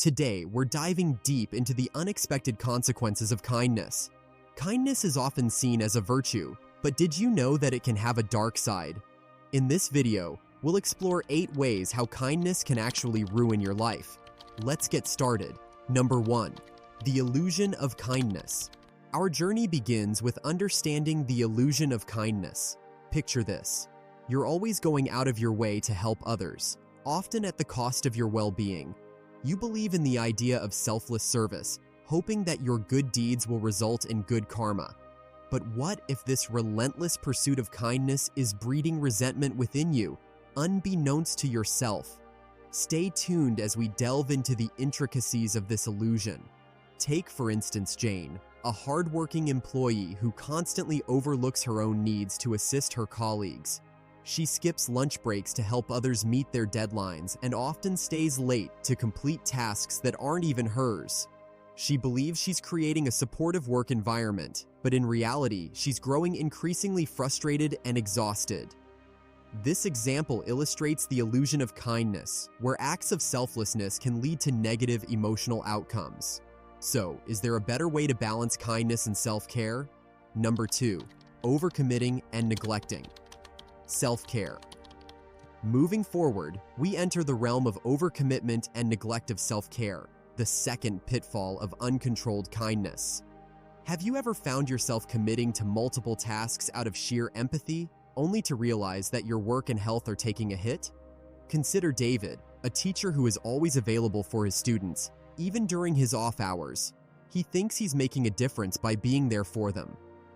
Today, we're diving deep into the unexpected consequences of kindness. Kindness is often seen as a virtue, but did you know that it can have a dark side? In this video, we'll explore 8 ways how kindness can actually ruin your life. Let's get started. Number 1. The illusion of kindness. Our journey begins with understanding the illusion of kindness. Picture this. You're always going out of your way to help others, often at the cost of your well-being. You believe in the idea of selfless service, hoping that your good deeds will result in good karma. But what if this relentless pursuit of kindness is breeding resentment within you, unbeknownst to yourself? Stay tuned as we delve into the intricacies of this illusion. Take, for instance, Jane, a hardworking employee who constantly overlooks her own needs to assist her colleagues. She skips lunch breaks to help others meet their deadlines and often stays late to complete tasks that aren't even hers. She believes she's creating a supportive work environment, but in reality, she's growing increasingly frustrated and exhausted. This example illustrates the illusion of kindness, where acts of selflessness can lead to negative emotional outcomes. So, is there a better way to balance kindness and self-care? Number 2. Overcommitting and neglecting. Self-care. Moving forward, we enter the realm of overcommitment and neglect of self-care, the second pitfall of uncontrolled kindness. Have you ever found yourself committing to multiple tasks out of sheer empathy, only to realize that your work and health are taking a hit? Consider David, a teacher who is always available for his students, even during his off hours. He thinks he's making a difference by being there for them.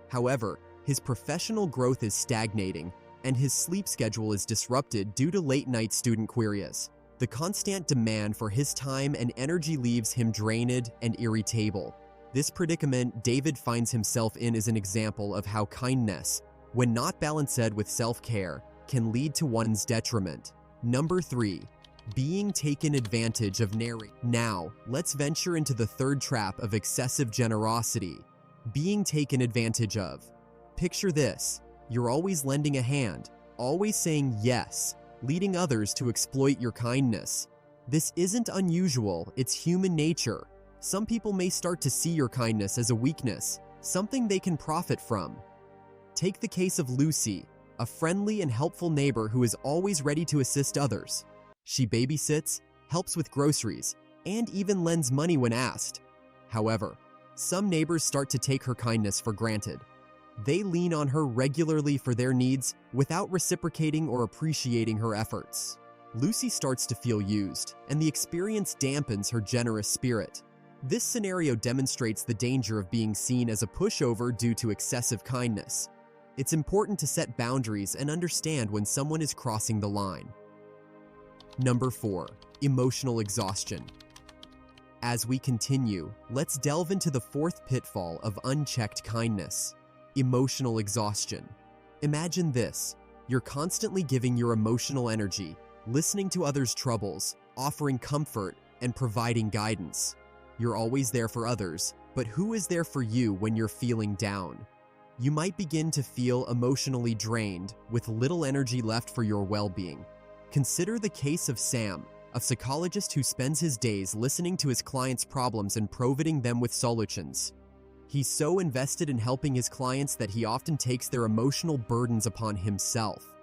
However, his professional growth is stagnating, and his sleep schedule is disrupted due to late-night student queries. The constant demand for his time and energy leaves him drained and irritable. This predicament David finds himself in is an example of how kindness, when not balanced with self-care, can lead to one's detriment. Number 3. Being taken advantage of. Now, let's venture into the third trap of excessive generosity. Being taken advantage of. Picture this. You're always lending a hand, always saying yes, leading others to exploit your kindness. This isn't unusual, it's human nature. Some people may start to see your kindness as a weakness, something they can profit from. Take the case of Lucy, a friendly and helpful neighbor who is always ready to assist others. She babysits, helps with groceries, and even lends money when asked. However, some neighbors start to take her kindness for granted. They lean on her regularly for their needs without reciprocating or appreciating her efforts. Lucy starts to feel used, and the experience dampens her generous spirit. This scenario demonstrates the danger of being seen as a pushover due to excessive kindness. It's important to set boundaries and understand when someone is crossing the line. Number 4. Emotional exhaustion. As we continue, let's delve into the fourth pitfall of unchecked kindness. Emotional exhaustion. Imagine this. You're constantly giving your emotional energy, listening to others' troubles, offering comfort, and providing guidance. You're always there for others, but who is there for you when you're feeling down? You might begin to feel emotionally drained, with little energy left for your well-being. Consider the case of Sam, a psychologist who spends his days listening to his clients' problems and providing them with solutions. He's so invested in helping his clients that he often takes their emotional burdens upon himself.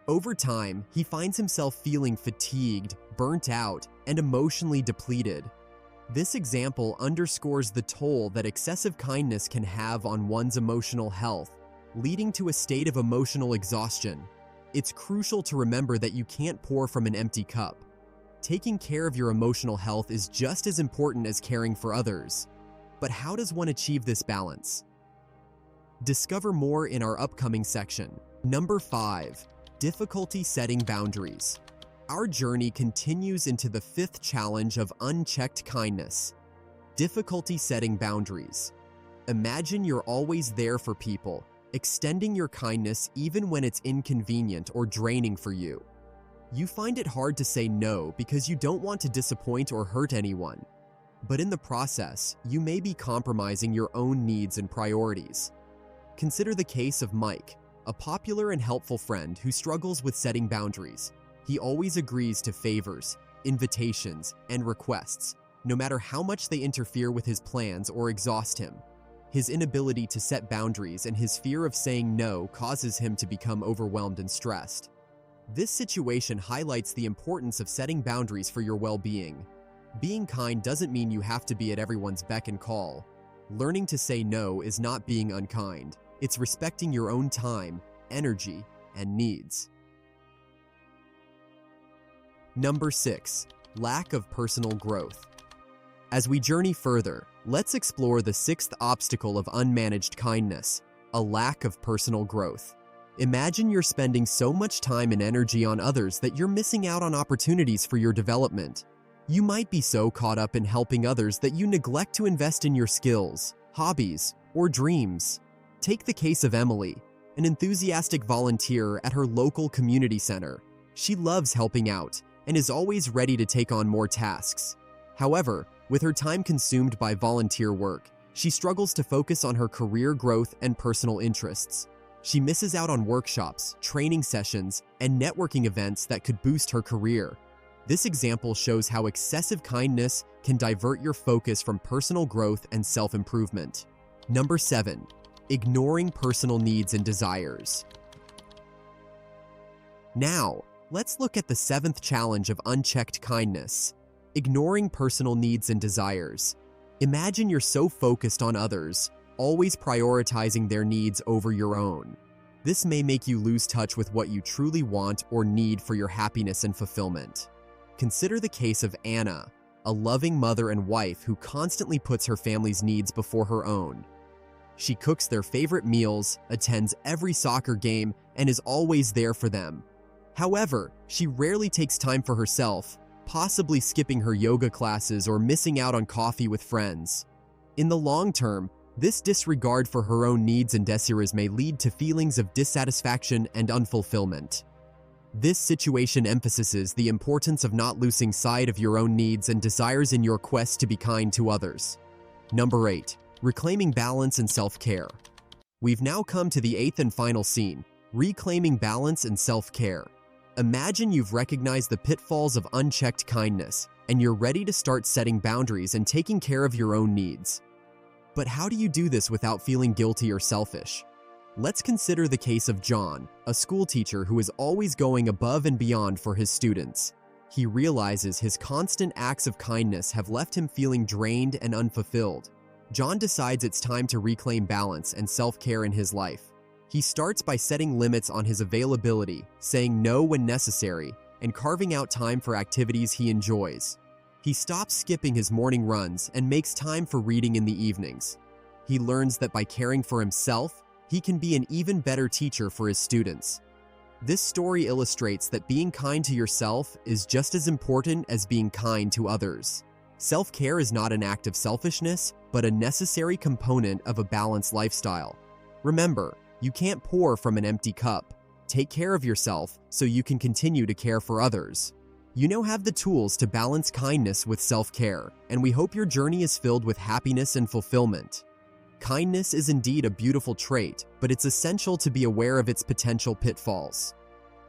Over time, he finds himself feeling fatigued, burnt out, and emotionally depleted. This example underscores the toll that excessive kindness can have on one's emotional health, leading to a state of emotional exhaustion. It's crucial to remember that you can't pour from an empty cup. Taking care of your emotional health is just as important as caring for others. But how does one achieve this balance? Discover more in our upcoming section. Number 5. Difficulty setting boundaries. Our journey continues into the 5th challenge of unchecked kindness. Difficulty setting boundaries. Imagine you're always there for people, extending your kindness even when it's inconvenient or draining for you. You find it hard to say no because you don't want to disappoint or hurt anyone. But in the process, you may be compromising your own needs and priorities. Consider the case of Mike, a popular and helpful friend who struggles with setting boundaries. He always agrees to favors, invitations, and requests, no matter how much they interfere with his plans or exhaust him. His inability to set boundaries and his fear of saying no causes him to become overwhelmed and stressed. This situation highlights the importance of setting boundaries for your well-being. Being kind doesn't mean you have to be at everyone's beck and call. Learning to say no is not being unkind. It's respecting your own time, energy, and needs. Number 6. Lack of personal growth. As we journey further, let's explore the 6th obstacle of unmanaged kindness: a lack of personal growth. Imagine you're spending so much time and energy on others that you're missing out on opportunities for your development. You might be so caught up in helping others that you neglect to invest in your skills, hobbies, or dreams. Take the case of Emily, an enthusiastic volunteer at her local community center. She loves helping out and is always ready to take on more tasks. However, with her time consumed by volunteer work, she struggles to focus on her career growth and personal interests. She misses out on workshops, training sessions, and networking events that could boost her career. This example shows how excessive kindness can divert your focus from personal growth and self-improvement. Number 7. Ignoring personal needs and desires. Now, let's look at the 7th challenge of unchecked kindness: ignoring personal needs and desires. Imagine you're so focused on others, always prioritizing their needs over your own. This may make you lose touch with what you truly want or need for your happiness and fulfillment. Consider the case of Anna, a loving mother and wife who constantly puts her family's needs before her own. She cooks their favorite meals, attends every soccer game, and is always there for them. However, she rarely takes time for herself, possibly skipping her yoga classes or missing out on coffee with friends. In the long term, this disregard for her own needs and desires may lead to feelings of dissatisfaction and unfulfillment. This situation emphasizes the importance of not losing sight of your own needs and desires in your quest to be kind to others. Number 8. Reclaiming balance and self-care. We've now come to the 8th and final scene: reclaiming balance and self-care. Imagine you've recognized the pitfalls of unchecked kindness, and you're ready to start setting boundaries and taking care of your own needs. But how do you do this without feeling guilty or selfish? Let's consider the case of John, a school teacher who is always going above and beyond for his students. He realizes his constant acts of kindness have left him feeling drained and unfulfilled. John decides it's time to reclaim balance and self-care in his life. He starts by setting limits on his availability, saying no when necessary, and carving out time for activities he enjoys. He stops skipping his morning runs and makes time for reading in the evenings. He learns that by caring for himself, he can be an even better teacher for his students. This story illustrates that being kind to yourself is just as important as being kind to others. Self-care is not an act of selfishness, but a necessary component of a balanced lifestyle. Remember, you can't pour from an empty cup. Take care of yourself so you can continue to care for others. You now have the tools to balance kindness with self-care, and we hope your journey is filled with happiness and fulfillment. Kindness is indeed a beautiful trait, but it's essential to be aware of its potential pitfalls.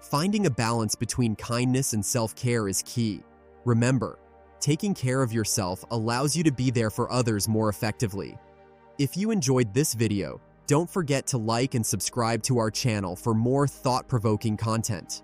Finding a balance between kindness and self-care is key. Remember, taking care of yourself allows you to be there for others more effectively. If you enjoyed this video, don't forget to like and subscribe to our channel for more thought-provoking content.